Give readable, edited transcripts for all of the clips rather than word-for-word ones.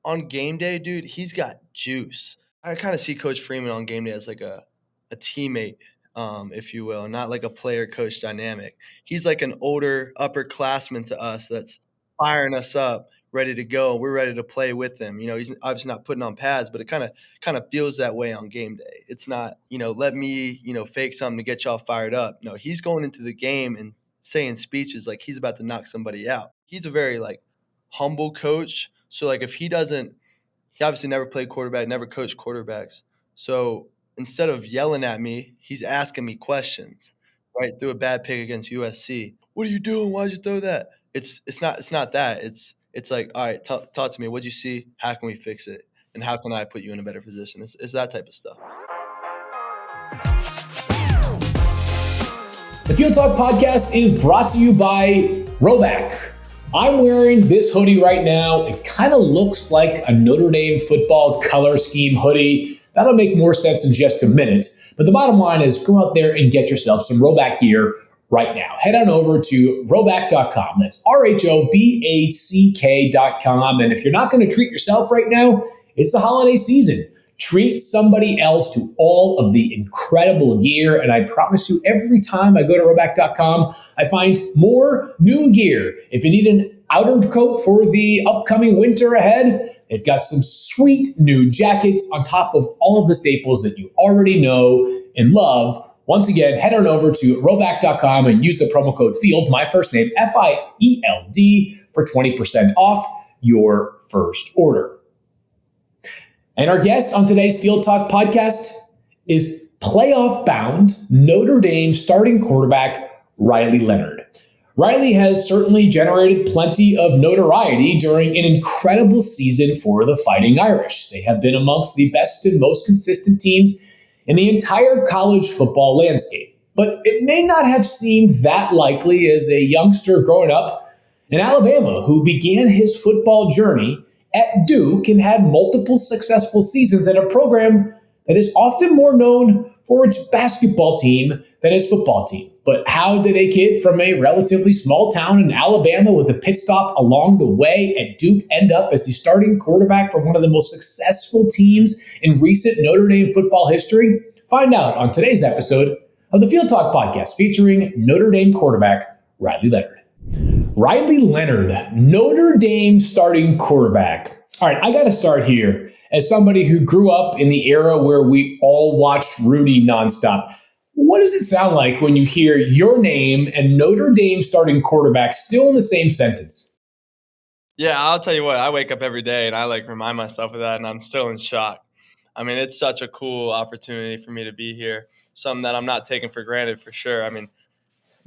on game day, dude, he's got juice. I kind of see Coach Freeman on game day as like a teammate, if you will, not like a player coach dynamic. He's like an older upperclassman to us that's firing us up, ready to go. We're ready to play with him. He's obviously not putting on pads, but it kind of feels that way on game day. It's not, let me, fake something to get y'all fired up. No, he's going into the game and saying speeches like he's about to knock somebody out. He's a very like humble coach. So like if he obviously never played quarterback, never coached quarterbacks. So instead of yelling at me, he's asking me questions. Right, threw a bad pick against USC. What are you doing? Why'd you throw that? It's not that. It's like, all right, talk to me. What'd you see? How can we fix it? And how can I put you in a better position? It's that type of stuff. The Field Talk podcast is brought to you by Roback. I'm wearing this hoodie right now. It kind of looks like a Notre Dame football color scheme hoodie. That'll make more sense in just a minute. But the bottom line is go out there and get yourself some Roback gear right now. Head on over to roback.com. That's RHOBACK.com. And if you're not going to treat yourself right now, it's the holiday season. Treat somebody else to all of the incredible gear. And I promise you, every time I go to roback.com, I find more new gear. If you need an outer coat for the upcoming winter ahead, they've got some sweet new jackets on top of all of the staples that you already know and love. Once again, head on over to roback.com and use the promo code FIELD, my first name, FIELD, for 20% off your first order. And our guest on today's Field Talk podcast is playoff-bound Notre Dame starting quarterback Riley Leonard. Riley has certainly generated plenty of notoriety during an incredible season for the Fighting Irish. They have been amongst the best and most consistent teams in the entire college football landscape. But it may not have seemed that likely as a youngster growing up in Alabama who began his football journey at Duke and had multiple successful seasons at a program that is often more known for its basketball team than its football team. But how did a kid from a relatively small town in Alabama with a pit stop along the way at Duke end up as the starting quarterback for one of the most successful teams in recent Notre Dame football history? Find out on today's episode of the Field Talk podcast featuring Notre Dame quarterback Riley Leonard. Riley Leonard, Notre Dame starting quarterback. All right, I got to start here. As somebody who grew up in the era where we all watched Rudy nonstop, what does it sound like when you hear your name and Notre Dame starting quarterback still in the same sentence? Yeah, I'll tell you what, I wake up every day and I remind myself of that, and I'm still in shock. I mean, it's such a cool opportunity for me to be here, something that I'm not taking for granted for sure. I mean,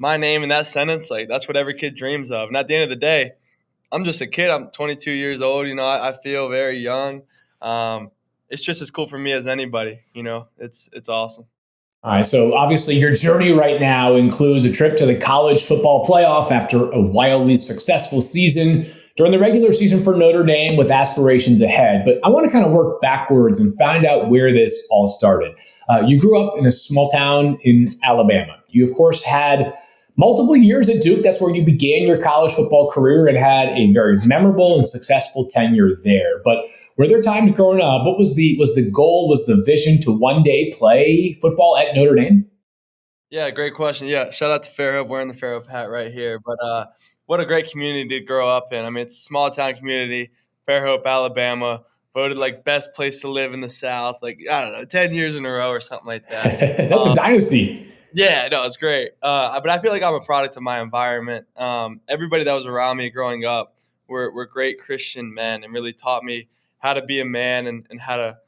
my name in that sentence, that's what every kid dreams of. And at the end of the day, I'm just a kid. I'm 22 years old. I feel very young. It's just as cool for me as anybody. It's awesome. All right, so obviously your journey right now includes a trip to the college football playoff after a wildly successful season during the regular season for Notre Dame with aspirations ahead. But I want to kind of work backwards and find out where this all started. You grew up in a small town in Alabama. You, of course, had multiple years at Duke. That's where you began your college football career and had a very memorable and successful tenure there. But were there times growing up, what was the goal, was the vision to one day play football at Notre Dame? Yeah, great question. Yeah, shout out to Fairhope, wearing the Fairhope hat right here. But what a great community to grow up in. I mean, it's a small town community, Fairhope, Alabama, voted best place to live in the South, I don't know, 10 years in a row or something like that. That's a dynasty. Yeah, no, it's great. But I feel like I'm a product of my environment. Everybody that was around me growing up were great Christian men and really taught me how to be a man and how to,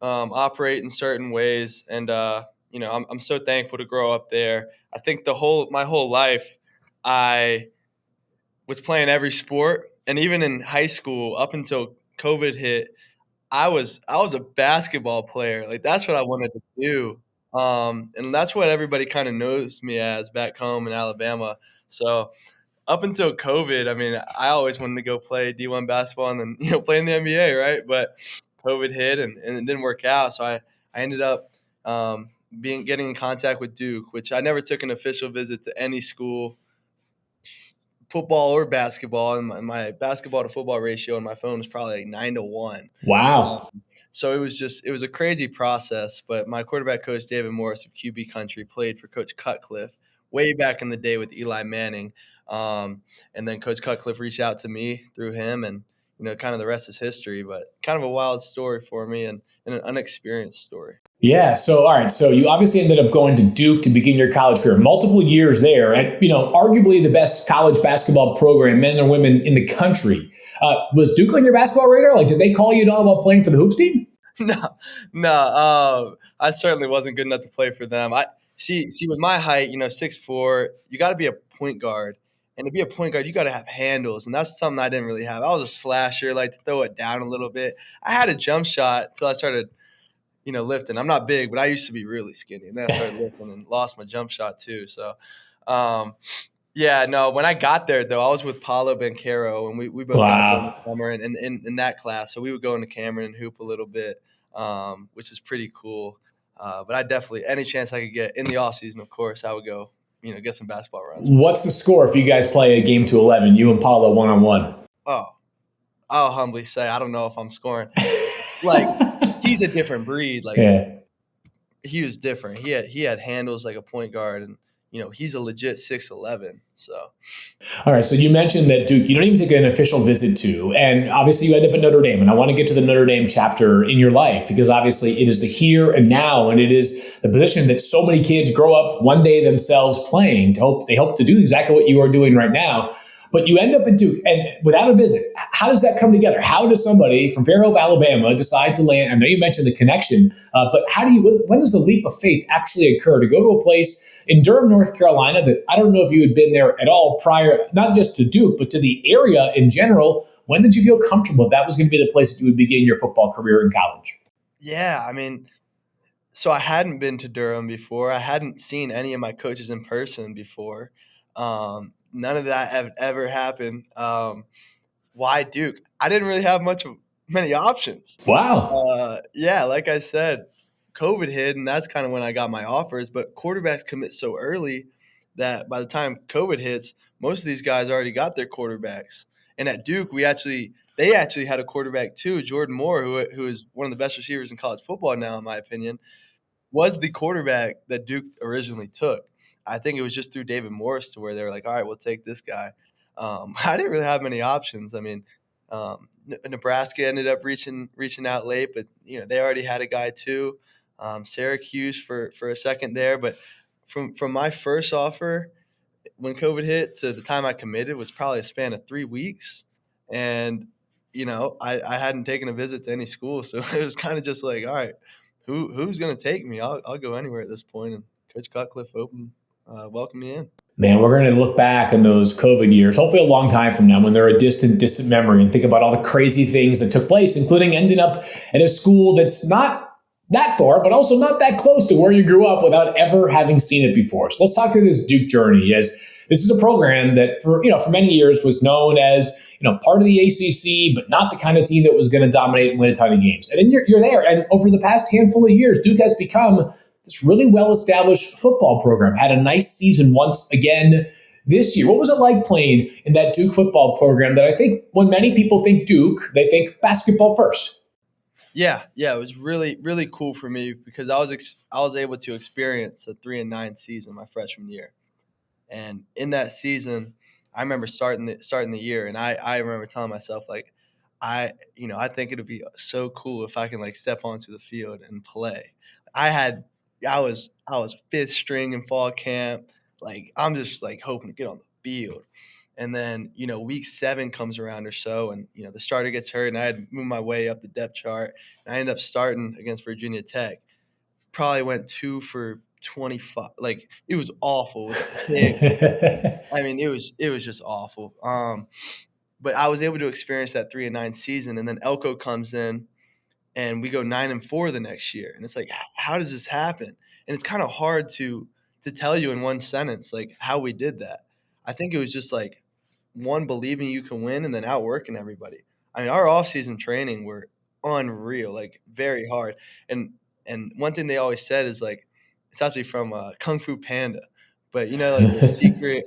operate in certain ways. And, I'm so thankful to grow up there. I think my whole life, I was playing every sport. And even in high school, up until COVID hit, I was a basketball player. That's what I wanted to do. And that's what everybody kind of knows me as back home in Alabama. So up until COVID, I mean, I always wanted to go play D1 basketball and then, play in the NBA, right? But COVID hit and it didn't work out. So I ended up getting in contact with Duke, which I never took an official visit to any school football or basketball, and my basketball to football ratio on my phone was probably like 9-1. Wow. So it was a crazy process. But my quarterback coach, David Morris of QB Country, played for Coach Cutcliffe way back in the day with Eli Manning. And then Coach Cutcliffe reached out to me through him, and kind of the rest is history. But kind of a wild story for me, and an unexperienced story. Yeah. So, all right. So you obviously ended up going to Duke to begin your college career, multiple years there at, arguably the best college basketball program, men and women in the country. Was Duke on your basketball radar? Like, did they call you at all about playing for the hoops team? No. I certainly wasn't good enough to play for them. I see with my height, 6'4", you got to be a point guard. And to be a point guard, you got to have handles, and that's something I didn't really have. I was a slasher, like to throw it down a little bit. I had a jump shot until I started lifting. I'm not big, but I used to be really skinny, and then I started lifting and lost my jump shot too. So, yeah, no. When I got there, though, I was with Paulo Banchero, and we both got there in the summer and in that class. So we would go into Cameron and hoop a little bit, which is pretty cool. But I definitely, any chance I could get in the off season, of course, I would go, get some basketball runs. What's the score if you guys play a game to 11, you and Paulo 1-on-1? Oh, I'll humbly say I don't know if I'm scoring. Like, he's a different breed. Like, he was different. He had handles like a point guard, and he's a legit 6'11". So, all right. So you mentioned that Duke, you don't even take an official visit to, and obviously you end up at Notre Dame. And I want to get to the Notre Dame chapter in your life, because obviously it is the here and now, and it is the position that so many kids grow up one day themselves playing. They hope to do exactly what you are doing right now. But you end up at Duke, and without a visit, how does that come together? How does somebody from Fairhope, Alabama, decide to land? I know you mentioned the connection, but when does the leap of faith actually occur to go to a place in Durham, North Carolina that I don't know if you had been there at all prior, not just to Duke, but to the area in general? When did you feel comfortable that was going to be the place that you would begin your football career in college? Yeah, I mean, so I hadn't been to Durham before. I hadn't seen any of my coaches in person before. None of that had ever happened. Why Duke? I didn't really have many options. Wow. Yeah, like I said, COVID hit, and that's kind of when I got my offers. But quarterbacks commit so early that by the time COVID hits, most of these guys already got their quarterbacks. And at Duke, they actually had a quarterback too, Jordan Moore, who is one of the best receivers in college football now, in my opinion, was the quarterback that Duke originally took. I think it was just through David Morris to where they were like, all right, we'll take this guy. I didn't really have many options. I mean, Nebraska ended up reaching out late, but they already had a guy too. Syracuse for a second there, but from my first offer when COVID hit to the time I committed was probably a span of 3 weeks, and I hadn't taken a visit to any school, so it was kind of just like, all right, who's going to take me? I'll go anywhere at this point. And Coach Cutcliffe welcomed me in. Man, we're going to look back on those COVID years, hopefully a long time from now, when they're a distant, distant memory, and think about all the crazy things that took place, including ending up at a school that's not that far, but also not that close to where you grew up without ever having seen it before. So let's talk through this Duke journey, as this is a program that for many years was known as, part of the ACC, but not the kind of team that was going to dominate and win a ton of games. And then you're there. And over the past handful of years, Duke has become this really well-established football program. Had a nice season once again this year. What was it like playing in that Duke football program that I think when many people think Duke, they think basketball first? Yeah, it was really, really cool for me because I was able to experience a 3-9 season my freshman year, and in that season, I remember starting the year, and I remember telling myself like, I think it'd be so cool if I can like step onto the field and play. I was fifth string in fall camp, like I'm just like hoping to get on the field. And then, week 7 comes around or so, and, the starter gets hurt, and I had to move my way up the depth chart. And I ended up starting against Virginia Tech. Probably went 2 for 25. Like, it was awful. I mean, it was just awful. But I was able to experience that 3-9 season, and then Elko comes in, and we go 9-4 the next year. And it's like, how does this happen? And it's kind of hard to tell you in one sentence, like, how we did that. I think it was just like, one, believing you can win, and then outworking everybody. I mean, our offseason training were unreal, like very hard. And one thing they always said is like, it's actually from Kung Fu Panda, but like the secret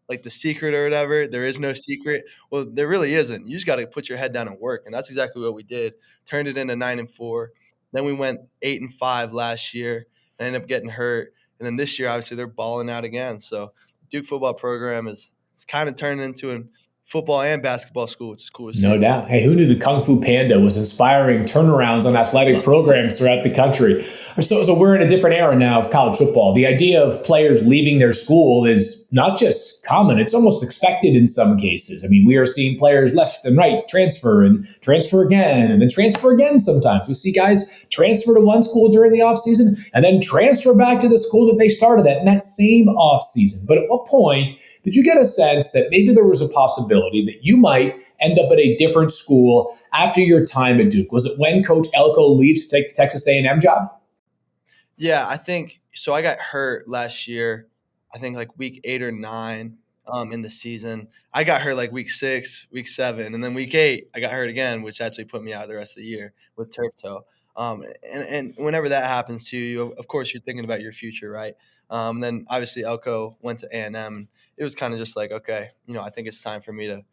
like the secret or whatever. There is no secret. Well, there really isn't. You just got to put your head down and work, and that's exactly what we did. Turned it into 9-4. Then we went 8-5 last year, and ended up getting hurt. And then this year, obviously, they're balling out again. So Duke football program is it's kind of turning into a football and basketball school, which is cool to No see. doubt. Hey, who knew the Kung Fu Panda was inspiring turnarounds on athletic programs throughout the country? So we're in a different era now of college football. The idea of players leaving their school is not just common, it's almost expected in some cases. I mean, we are seeing players left and right transfer and transfer again and then transfer again sometimes. We see guys transfer to one school during the offseason and then transfer back to the school that they started at in that same offseason. But at what point did you get a sense that maybe there was a possibility that you might end up at a different school after your time at Duke? Was it when Coach Elko leaves to take the Texas A&M job? Yeah, I think so. I got hurt last year, I think like week 8 or 9 in the season. I got hurt like week 6, week 7, and then week 8, I got hurt again, which actually put me out the rest of the year with turf toe. And whenever that happens to you, of course, you're thinking about your future, right? Then obviously Elko went to A&M. It was kind of just like, okay, I think it's time for me to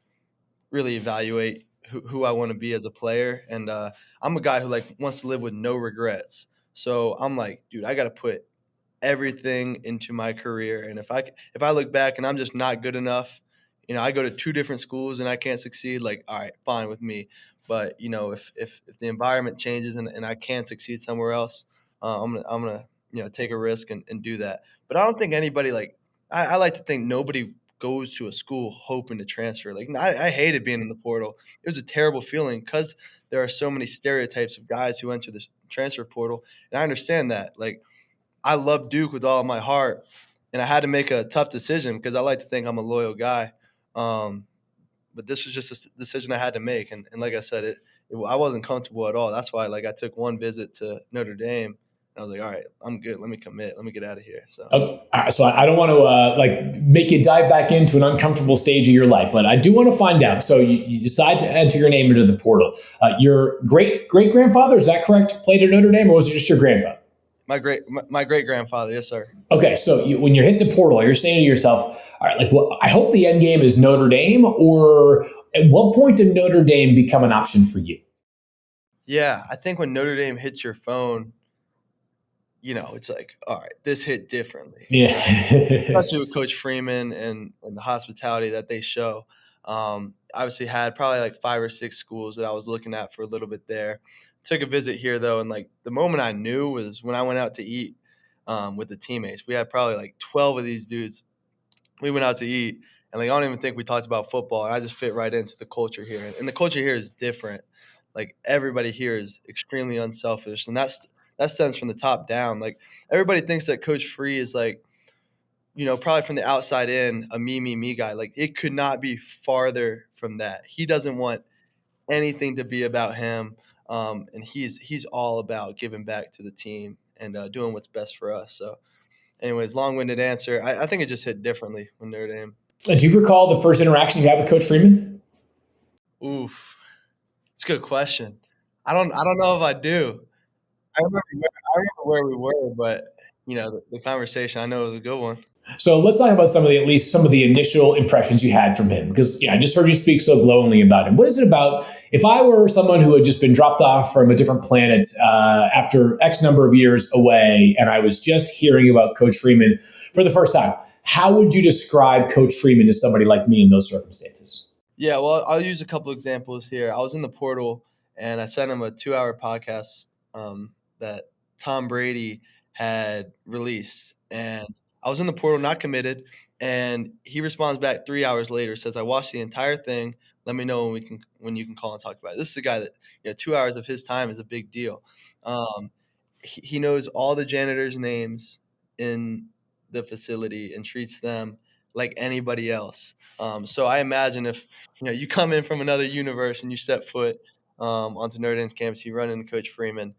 really evaluate who I want to be as a player. And I'm a guy who like wants to live with no regrets. So I'm like, dude, I got to put everything into my career. And if I look back and I'm just not good enough, I go to 2 different schools and I can't succeed, like, all right, fine with me. But if the environment changes and I can succeed somewhere else, I'm gonna take a risk and do that. But I don't think anybody like I like to think nobody goes to a school hoping to transfer. Like I hated being in the portal. It was a terrible feeling because there are so many stereotypes of guys who enter the transfer portal, and I understand that. Like I love Duke with all of my heart, and I had to make a tough decision because I like to think I'm a loyal guy. Um, but this was just a decision I had to make, and like I said, I wasn't comfortable at all. That's why like I took one visit to Notre Dame. And I was like, all right, I'm good. Let me commit. Let me get out of here. So. So I don't want to like make you dive back into an uncomfortable stage of your life, but I do want to find out. So you decide to enter your name into the portal. Your great grandfather, is that correct? Played at Notre Dame, or was it just your grandfather? My great grandfather, yes, sir. Okay, so when you're hitting the portal, you're saying to yourself, all right, like, well, I hope the end game is Notre Dame, or at what point did Notre Dame become an option for you? Yeah, I think when Notre Dame hits your phone, it's like, all right, this hit differently. Yeah. Especially with Coach Freeman and the hospitality that they show. Obviously had probably like 5 or 6 schools that I was looking at for a little bit there. Took a visit here though, and like the moment I knew was when I went out to eat with the teammates. We had probably like 12 of these dudes. We went out to eat, and like I don't even think we talked about football. And I just fit right into the culture here, and the culture here is different. Like everybody here is extremely unselfish, and that stems from the top down. Like everybody thinks that Coach Free is like, probably from the outside in, a me guy. Like it could not be farther from that. He doesn't want anything to be about him, and he's all about giving back to the team and doing what's best for us. So, anyways, long-winded answer. I think it just hit differently when Notre Dame. Do you recall the first interaction you had with Coach Freeman? Oof, it's a good question. I don't know if I do. I remember where we were, but the conversation. I know it was a good one. So let's talk about at least some of the initial impressions you had from him, because I just heard you speak so glowingly about him. What is it about? If I were someone who had just been dropped off from a different planet after X number of years away, and I was just hearing about Coach Freeman for the first time, how would you describe Coach Freeman to somebody like me in those circumstances? Yeah, well, I'll use a couple examples here. I was in the portal, and I sent him a 2-hour podcast that Tom Brady had released, and I was in the portal, not committed, and he responds back 3 hours later, says, "I watched the entire thing. Let me know when you can call and talk about it." This is a guy that 2 hours of his time is a big deal. Um, he knows all the janitors' names in the facility and treats them like anybody else. So I imagine if you come in from another universe and you step foot onto Notre Dame's campus, you run into Coach Freeman.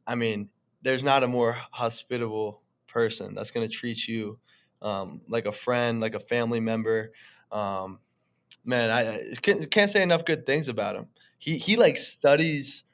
I mean, there's not a more hospitable person that's going to treat you like a friend, like a family member. Um, Man, I can't say enough good things about him. He like studies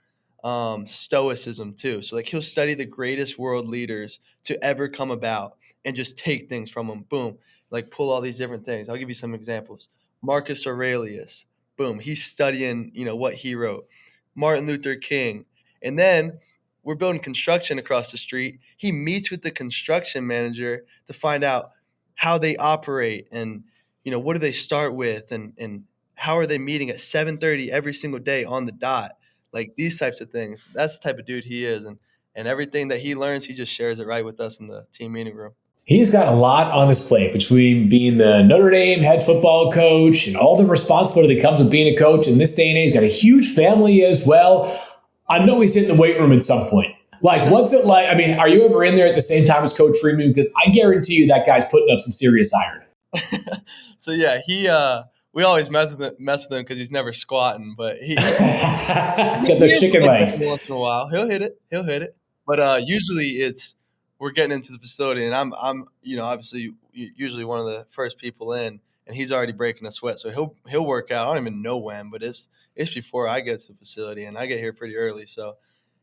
stoicism too. So like he'll study the greatest world leaders to ever come about and just take things from them. Boom. like pull all these different things. I'll give you some examples. Marcus Aurelius, boom, he's studying, what he wrote. Martin Luther King. And then we're building construction across the street. He meets with the construction manager to find out how they operate and, what do they start with and how are they meeting at 7:30 every single day on the dot? Like these types of things. That's the type of dude he is. And everything that he learns, he just shares it right with us in the team meeting room. He's got a lot on his plate between being the Notre Dame head football coach and all the responsibility that comes with being a coach in this day and age. He's got a huge family as well. I know he's hitting the weight room at some point. Like, what's it like? I mean, are you ever in there at the same time as Coach Freeman? Because I guarantee you that guy's putting up some serious iron. So yeah, we always mess with him because he's never squatting, but he's got those chicken legs. Once in a while, he'll hit it. But usually we're getting into the facility, and I'm obviously usually one of the first people in, and he's already breaking a sweat, so he'll work out. I don't even know when, but it's before I get to the facility, and I get here pretty early, so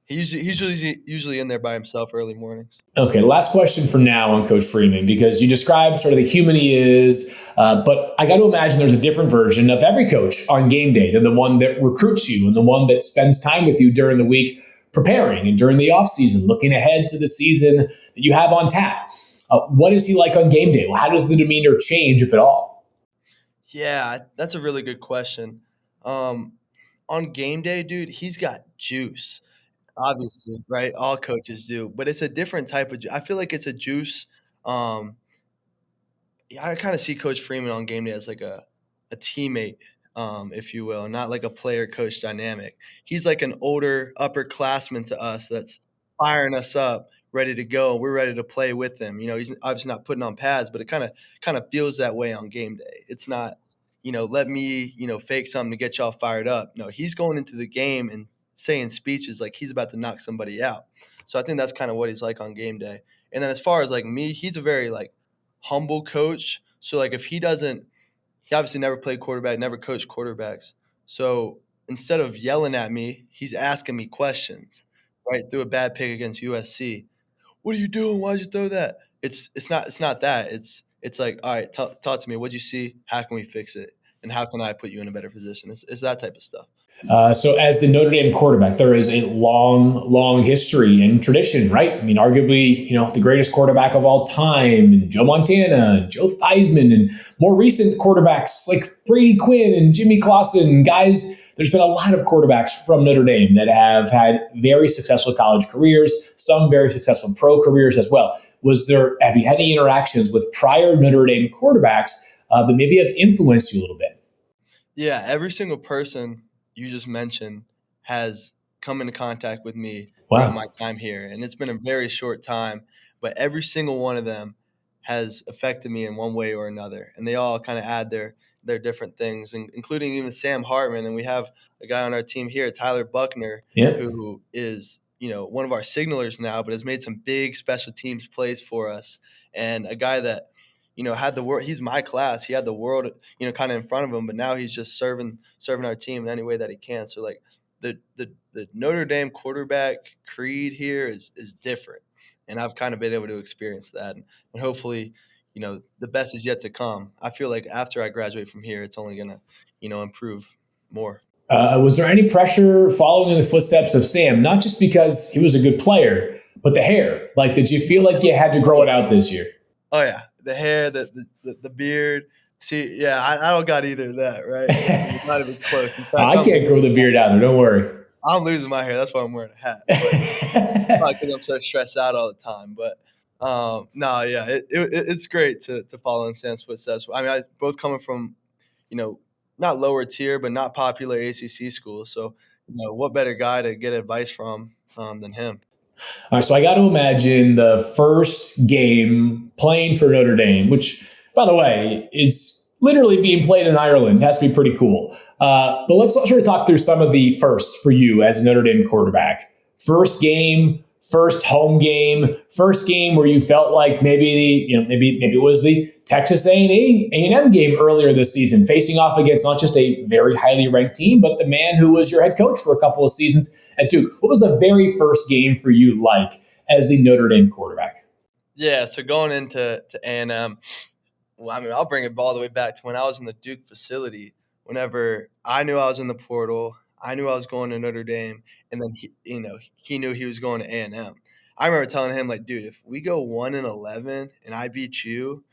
he's usually in there by himself early mornings. Okay, last question for now on Coach Freeman, because you described sort of the human he is, but I got to imagine there's a different version of every coach on game day than the one that recruits you and the one that spends time with you during the week preparing and during the offseason, looking ahead to the season that you have on tap. What is he like on game day? How does the demeanor change, if at all? Yeah, that's a really good question. On game day, dude, he's got juice. Obviously, right? All coaches do, but it's a different type of I feel like it's a juice. Um, I kind of see Coach Freeman on game day as like a teammate, if you will, not like a player coach dynamic. He's like an older upperclassman to us that's firing us up, ready to go. We're ready to play with him. He's obviously not putting on pads, but it kind of feels that way on game day. It's not, let me, fake something to get y'all fired up. No, he's going into the game and saying speeches like he's about to knock somebody out. So I think that's kind of what he's like on game day. And then as far as like me, he's a very like humble coach. So like if he obviously never played quarterback, never coached quarterbacks. So instead of yelling at me, he's asking me questions, right? Threw a bad pick against USC. What are you doing? Why'd you throw that? It's not that. It's like, all right, talk to me. What'd you see? How can we fix it? And how can I put you in a better position? It's that type of stuff. So as the Notre Dame quarterback, there is a long, long history and tradition, right? I mean, arguably, the greatest quarterback of all time, and Joe Montana, and Joe Theismann, and more recent quarterbacks like Brady Quinn and Jimmy Clausen, and guys, there's been a lot of quarterbacks from Notre Dame that have had very successful college careers, some very successful pro careers as well. Have you had any interactions with prior Notre Dame quarterbacks that maybe have influenced you a little bit? Yeah, every single person you just mentioned has come into contact with me throughout my time here. And it's been a very short time, but every single one of them has affected me in one way or another. And they all kind of add their different things, including even Sam Hartman. And we have a guy on our team here, Tyler Buckner, who is, one of our signalers now, but has made some big special teams plays for us. And a guy that, had the world. He's my class. He had the world, kind of in front of him, but now he's just serving our team in any way that he can. So like the Notre Dame quarterback creed here is different, and I've kind of been able to experience that, and hopefully, the best is yet to come. I feel like after I graduate from here, it's only gonna, improve more. Was there any pressure following in the footsteps of Sam? Not just because he was a good player, but the hair. Like, did you feel like you had to grow it out this year? Oh yeah. The hair, the beard. See, yeah, I don't got either of that, right? It's not even close. In fact, I can't grow the beard out there. Don't worry. I'm losing my hair. That's why I'm wearing a hat. Probably because I'm so stressed out all the time. But no, yeah, it's great to follow in Sam's footsteps. I mean, both coming from, not lower tier, but not popular ACC schools. So, what better guy to get advice from than him? All right, so I got to imagine the first game playing for Notre Dame, which, by the way, is literally being played in Ireland. It has to be pretty cool. But let's sort of talk through some of the firsts for you as a Notre Dame quarterback. First game, first home game, first game where you felt like maybe it was the Texas A&M game earlier this season, facing off against not just a very highly ranked team, but the man who was your head coach for a couple of seasons at Duke. What was the very first game for you like as the Notre Dame quarterback? Yeah, so going into A&M, well, I mean, I'll bring it all the way back to when I was in the Duke facility. Whenever I knew I was in the portal, I knew I was going to Notre Dame, and then he knew he was going to A&M. I remember telling him, like, dude, if we go 1-11 and I beat you,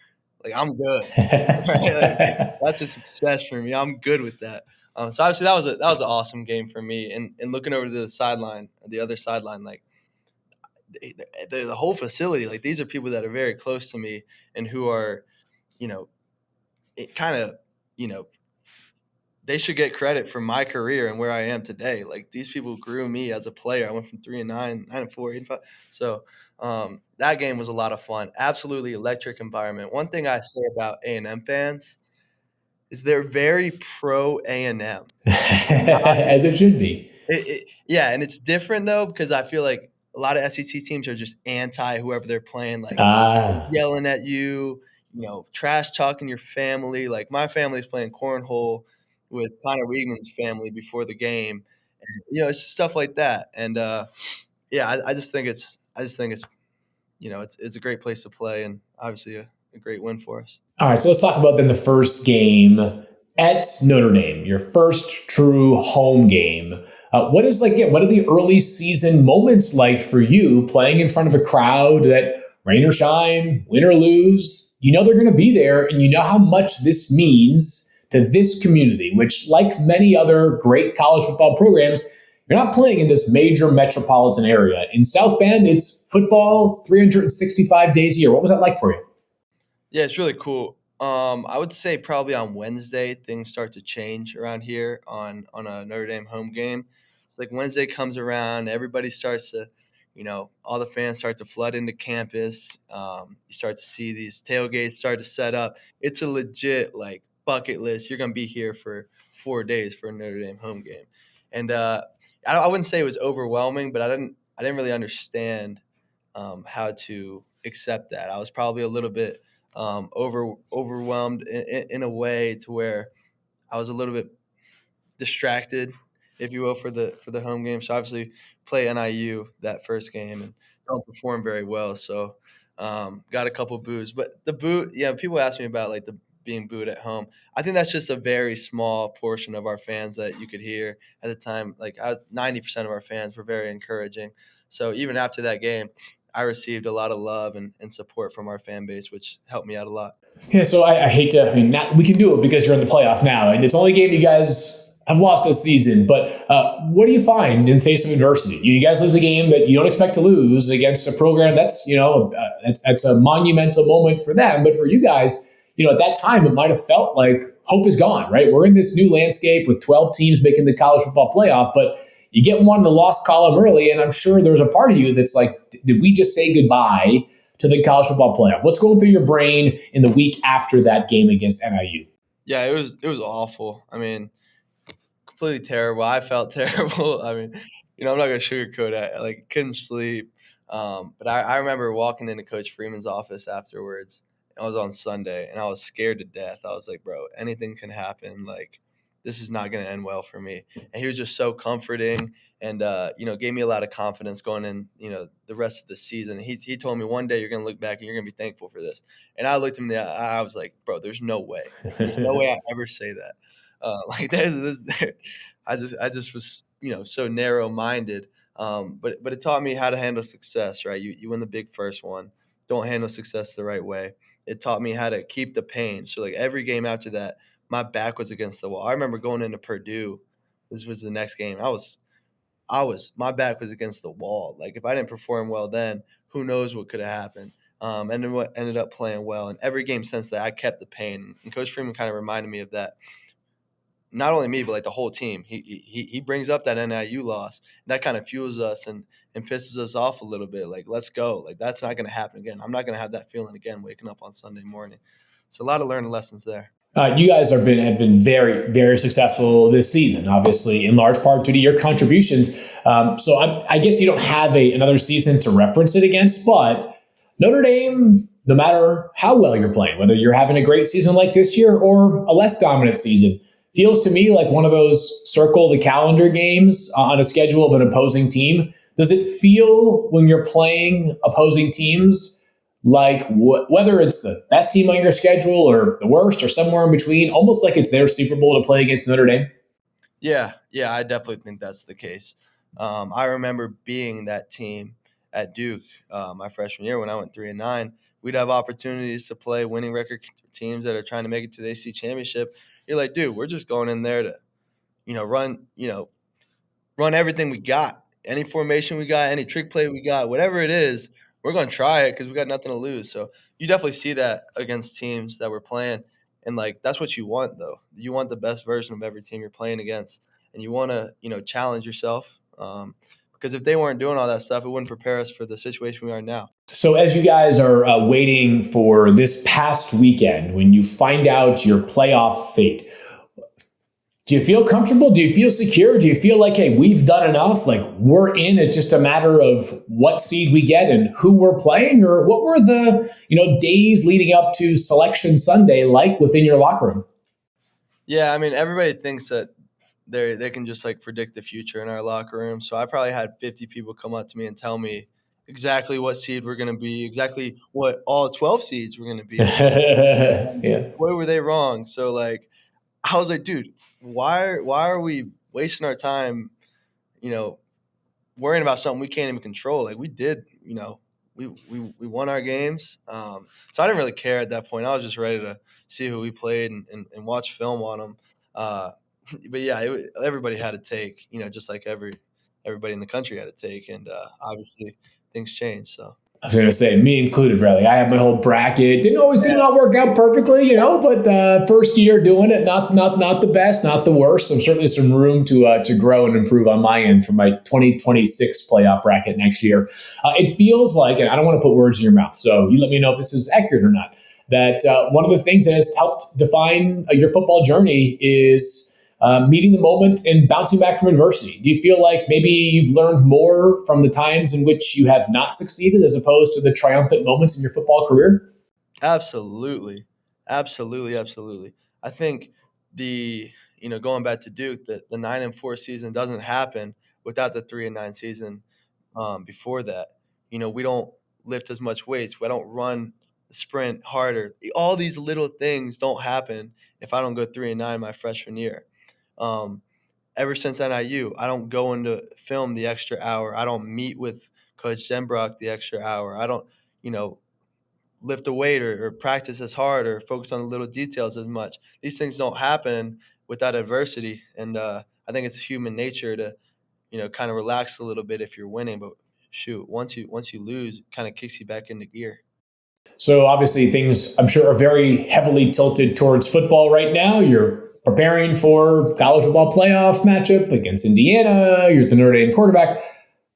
like, I'm good. Right? Like, that's a success for me. I'm good with that. So obviously that was an awesome game for me. And looking over to the sideline, the other sideline, like the whole facility, like these are people that are very close to me and who are, you know, it kind of, you know, they should get credit for my career and where I am today. Like these people grew me as a player. I went from 3-9, 9-4, 8-5. So that game was a lot of fun. Absolutely electric environment. One thing I say about A&M fans is they're very pro A&M. As it should be. Yeah, and it's different though because I feel like a lot of SEC teams are just anti whoever they're playing, like yelling at you, trash talking your family. Like my family's playing cornhole with Connor Weigman's family before the game, and, it's stuff like that. And yeah, I just think it's it's a great place to play, and obviously a great win for us. All right, so let's talk about then the first game at Notre Dame, your first true home game. What are the early season moments like for you playing in front of a crowd that rain or shine, win or lose, they're going to be there, and you know how much this means to this community, which, like many other great college football programs, you're not playing in this major metropolitan area. In South Bend, it's football 365 days a year. What was that like for you? Yeah, it's really cool. I would say probably on Wednesday things start to change around here on a Notre Dame home game. It's like Wednesday comes around, everybody starts to, all the fans start to flood into campus. You start to see these tailgates start to set up. It's a legit bucket list. You're gonna be here for 4 days for a Notre Dame home game, and I wouldn't say it was overwhelming, but I didn't really understand how to accept that. I was probably a little bit overwhelmed in a way to where I was a little bit distracted, if you will, for the home game. So obviously play NIU that first game and don't perform very well. So got a couple boos, but the boo, people ask me about the being booed at home. I think that's just a very small portion of our fans that you could hear at the time. 90% of our fans were very encouraging. So even after that game, I received a lot of love and support from our fan base, which helped me out a lot. Yeah, so I hate to, we can do it because you're in the playoff now, and it's the only game you guys have lost this season. But what do you find in face of adversity? You guys lose a game that you don't expect to lose against a program that's, that's a monumental moment for them. But for you guys, at that time, it might have felt like hope is gone, right? We're in this new landscape with 12 teams making the college football playoff, but you get one in the lost column early, and I'm sure there's a part of you that's like, did we just say goodbye to the college football playoff? What's going through your brain in the week after that game against NIU? Yeah, it was awful. I mean, completely terrible. I felt terrible. I mean, I'm not going to sugarcoat it. Couldn't sleep. But I remember walking into Coach Freeman's office afterwards. I was on Sunday, and I was scared to death. I was like, bro, anything can happen. This is not going to end well for me. And he was just so comforting and, gave me a lot of confidence going in, the rest of the season. He told me one day you're going to look back and you're going to be thankful for this. And I looked him in the eye. I was like, bro, there's no way. There's no way I ever say that. I just was, so narrow-minded. But it taught me how to handle success, right? You win the big first one. Don't handle success the right way. It taught me how to keep the pain. So every game after that, my back was against the wall. I remember going into Purdue. This was the next game. My back was against the wall. If I didn't perform well then, who knows what could have happened. And then what ended up playing well. And every game since that, I kept the pain. And Coach Freeman kind of reminded me of that. Not only me, but the whole team. He brings up that NIU loss. And that kind of fuels us and pisses us off a little bit. Let's go. That's not going to happen again. I'm not going to have that feeling again waking up on Sunday morning. So a lot of learning lessons there. You guys have been very, very successful this season, obviously, in large part due to your contributions. So I guess you don't have another season to reference it against, but Notre Dame, no matter how well you're playing, whether you're having a great season like this year or a less dominant season, feels to me like one of those circle the calendar games on a schedule of an opposing team. Does it feel when you're playing opposing teams like whether it's the best team on your schedule or the worst or somewhere in between, almost like it's their Super Bowl to play against Notre Dame? Yeah, I definitely think that's the case. I remember being that team at Duke my freshman year when I went 3-9. We'd have opportunities to play winning record teams that are trying to make it to the AC championship. You're like, dude, we're just going in there to, run everything we got. Any formation we got, any trick play we got, whatever it is, we're going to try it because we got nothing to lose. So you definitely see that against teams that we're playing. And, that's what you want, though. You want the best version of every team you're playing against. And you want to, challenge yourself. Because if they weren't doing all that stuff, it wouldn't prepare us for the situation we are now. So, as you guys are waiting for this past weekend, when you find out your playoff fate, do you feel comfortable? Do you feel secure? Do you feel like, hey, we've done enough? Like, we're in. It's just a matter of what seed we get and who we're playing? Or what were the, days leading up to Selection Sunday like within your locker room? Yeah, I mean, everybody thinks that they can just predict the future in our locker room. So I probably had 50 people come up to me and tell me exactly what seed we're going to be, exactly what all 12 seeds we're going to be. Yeah. Boy, were they wrong. So I was like, dude, why are we wasting our time, worrying about something we can't even control? Like we did, we won our games. So I didn't really care at that point. I was just ready to see who we played and watch film on them. But yeah, everybody had to take, just like everybody in the country had to take, and obviously things changed. So I was going to say, me included, really. I had my whole bracket. Did not work out perfectly, but first year doing it, not the best, not the worst. So certainly some room to grow and improve on my end for my 2026 playoff bracket next year. It feels like, and I don't want to put words in your mouth, so you let me know if this is accurate or not, that one of the things that has helped define your football journey is meeting the moment and bouncing back from adversity. Do you feel like maybe you've learned more from the times in which you have not succeeded as opposed to the triumphant moments in your football career? absolutely, absolutely. I think going back to Duke, the 9-4 season doesn't happen without the 3-9 season before that. We don't lift as much weights. We don't run the sprint harder. All these little things don't happen if I don't go 3-9 my freshman year. Um, Ever since NIU, I don't go into film the extra hour. I don't meet with Coach Denbrock the extra hour. I don't, you know, lift a weight or practice as hard or focus on the little details as much. These things don't happen without adversity. And I think it's human nature to, kind of relax a little bit if you're winning. But shoot, once you lose, it kind of kicks you back into gear. So obviously things, I'm sure, are very heavily tilted towards football right now. You're preparing for college football playoff matchup against Indiana. You're the Notre Dame quarterback.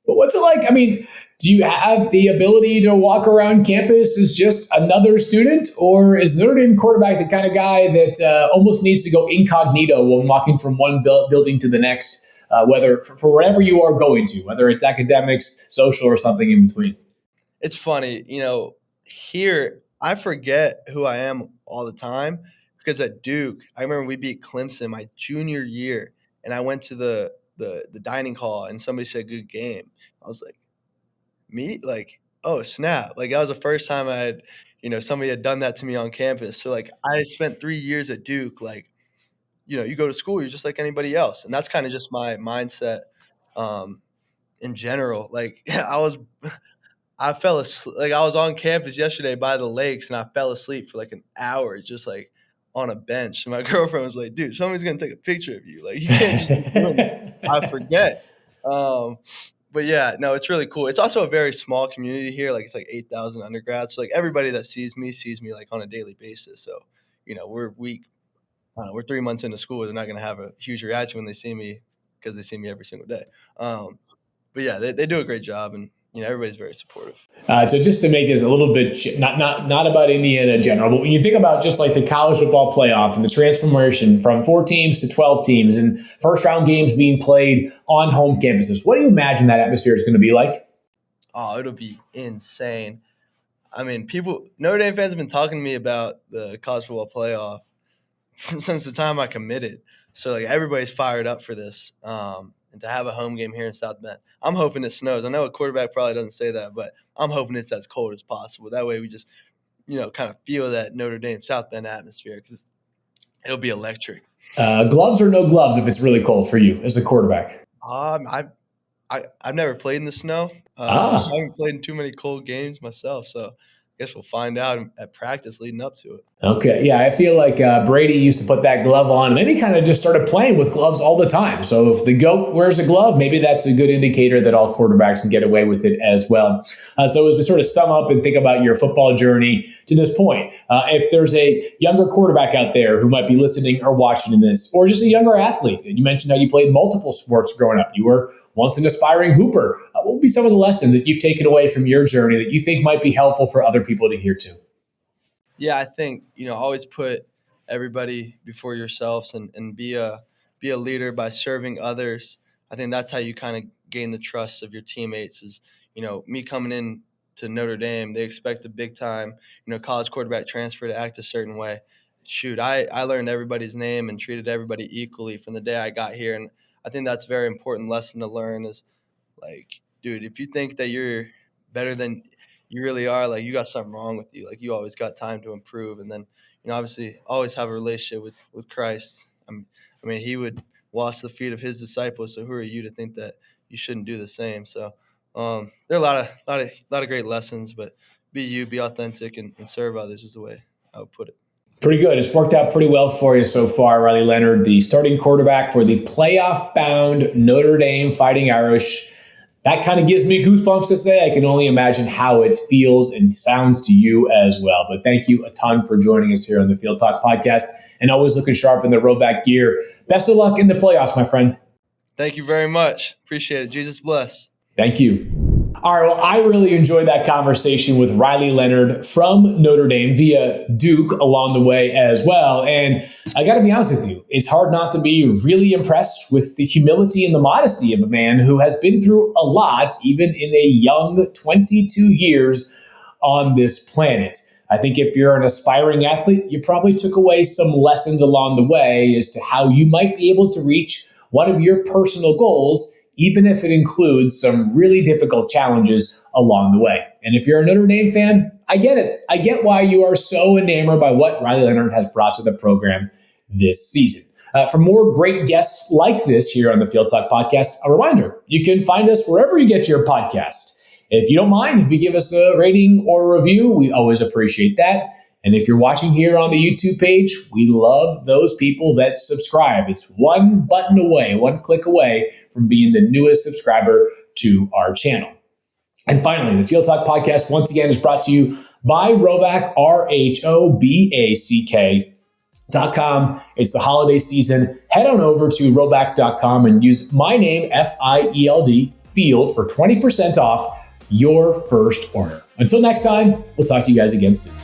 But what's it like? I mean, do you have the ability to walk around campus as just another student? Or is Notre Dame quarterback the kind of guy that almost needs to go incognito when walking from one building to the next, whether for wherever you are going to, whether it's academics, social, or something in between? It's funny, here I forget who I am all the time because at Duke, I remember we beat Clemson my junior year, and I went to the dining hall and somebody said good game. I was like, me? Like, oh snap. Like that was the first time I had, somebody had done that to me on campus. So I spent 3 years at Duke, you go to school, you're just like anybody else. And that's kind of just my mindset um in general. I fell asleep. Like I was on campus yesterday by the lakes, and I fell asleep for like an hour, just on a bench. And my girlfriend was like, "Dude, somebody's gonna take a picture of you. Like you can't just be doing that." I forget. But yeah, no, it's really cool. It's also a very small community here. Like it's like 8,000 undergrads. So everybody that sees me like on a daily basis. So we're 3 months into school. They're not gonna have a huge reaction when they see me because they see me every single day. But yeah, they do a great job, and everybody's very supportive. So just to make this a little bit not about Indiana in general, but when you think about just like the college football playoff and the transformation from 4 teams to 12 teams and first round games being played on home campuses, what do you imagine that atmosphere is going to be like? Oh, it'll be insane. I mean, Notre Dame fans have been talking to me about the college football playoff since the time I committed. So everybody's fired up for this. and to have a home game here in South Bend. I'm hoping it snows. I know a quarterback probably doesn't say that, but I'm hoping it's as cold as possible. That way we just, kind of feel that Notre Dame South Bend atmosphere, because it'll be electric. Gloves or no gloves if it's really cold for you as a quarterback? I've never played in the snow. I haven't played in too many cold games myself, so I guess we'll find out at practice leading up to it. Okay, yeah, I feel like Brady used to put that glove on, and then he kind of just started playing with gloves all the time. So if the GOAT wears a glove, maybe that's a good indicator that all quarterbacks can get away with it as well. So as we sort of sum up and think about your football journey to this point, if there's a younger quarterback out there who might be listening or watching this, or just a younger athlete, and you mentioned how you played multiple sports growing up, you were once an aspiring hooper, what would be some of the lessons that you've taken away from your journey that you think might be helpful for other people to hear too? Yeah, I think, always put everybody before yourselves and be a leader by serving others. I think that's how you kind of gain the trust of your teammates is, me coming in to Notre Dame, they expect a big time, college quarterback transfer to act a certain way. Shoot, I learned everybody's name and treated everybody equally from the day I got here. And I think that's a very important lesson to learn is, like, dude, if you think that you're better than you really are, like, you got something wrong with you. Like, you always got time to improve. And then, obviously always have a relationship with Christ. I mean, he would wash the feet of his disciples. So who are you to think that you shouldn't do the same? So there are a lot of great lessons, but be you, be authentic, and serve others is the way I would put it. Pretty good. It's worked out pretty well for you so far, Riley Leonard, the starting quarterback for the playoff-bound Notre Dame Fighting Irish. That kind of gives me goosebumps to say. I can only imagine how it feels and sounds to you as well. But thank you a ton for joining us here on the Field Talk podcast, and always looking sharp in the Roback gear. Best of luck in the playoffs, my friend. Thank you very much. Appreciate it. Jesus bless. Thank you. All right, well, I really enjoyed that conversation with Riley Leonard from Notre Dame via Duke along the way as well. And I got to be honest with you, it's hard not to be really impressed with the humility and the modesty of a man who has been through a lot, even in a young 22 years on this planet. I think if you're an aspiring athlete, you probably took away some lessons along the way as to how you might be able to reach one of your personal goals, even if it includes some really difficult challenges along the way. And if you're a Notre Dame fan, I get it. I get why you are so enamored by what Riley Leonard has brought to the program this season. For more great guests like this here on the Field Talk podcast, a reminder, you can find us wherever you get your podcast. If you don't mind, if you give us a rating or a review, we always appreciate that. And if you're watching here on the YouTube page, we love those people that subscribe. It's one button away, one click away from being the newest subscriber to our channel. And finally, the Field Talk podcast, once again, is brought to you by Roback, RHOBACK.com. It's the holiday season. Head on over to roback.com and use my name, FIELD, Field, for 20% off your first order. Until next time, we'll talk to you guys again soon.